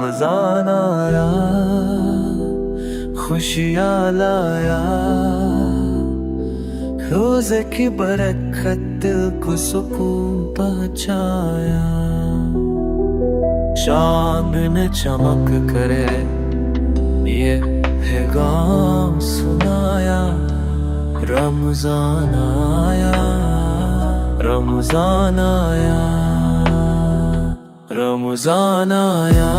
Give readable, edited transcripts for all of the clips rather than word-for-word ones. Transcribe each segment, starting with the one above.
रमजान आया, खुशियाँ लाया, रोज़े की बरकत दिल को सुकून पहुँचाया। चाँद ने चमक करे ये पैगाम सुनाया, रमजान आया, रमजान आया, रमजान आया,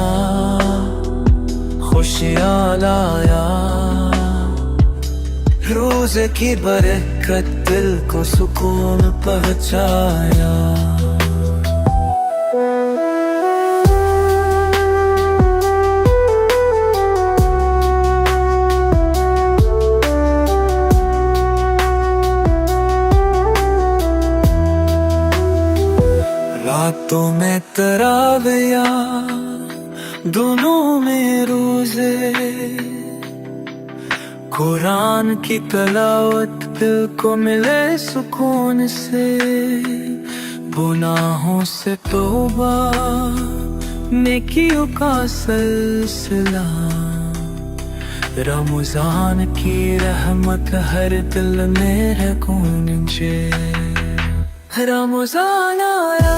खुशियाँ लाया, रोज़े की बरकत दिल को सुकून पहुँचाया। रातों में तराविया, दोनों में रोज़े, कुरान की तलावत दिल को मिले सुकून से, गुनाहों से तौबा, नेकियों का सिलसिला, रमजान की रहमत हर दिल में है गूंजे। रमजान आया,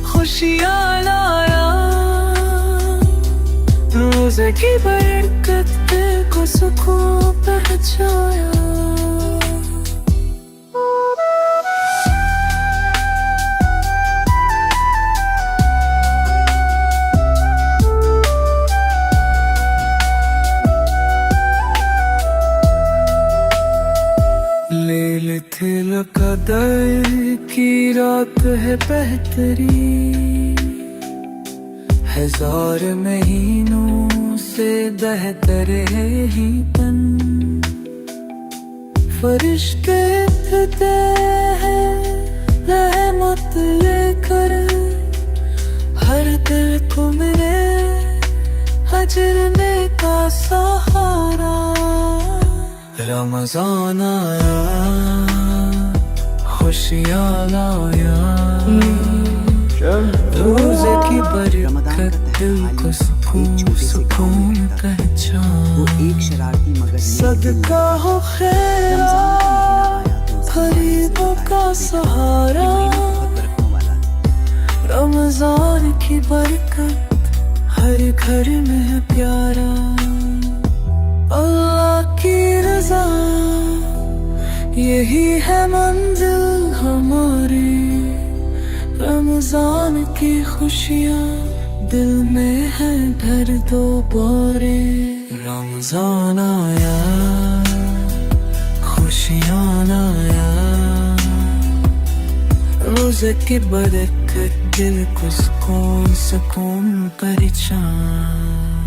खुशियाँ लाया, रोज़े की बरकत दिल को सुकून पहुँचाया। लैलतुल क़द्र की रात है बेहतरीन, हजार महीनों से बेहतर है ही तन। फरिश्ते फिरते हैं रहमत लेकर, हर दिल को मिले अजर का सहारा। रमजान आया, खुशियाँ लाया, रोज़े की बरकत दिल को सुकून पहुँचाया। एक शरारती मगर सदका हो खैर गरीबों का सहारा, रमजान की बरकत हर घर में है प्यारा। अल्लाह की रज़ा यही है मंजिल हमारी, रमजान की खुशियाँ दिल में है भर दो बारे। रमजान आया, खुशियाँ लाया, रोज़े की बरकत दिल को सुकून पहुँचाया।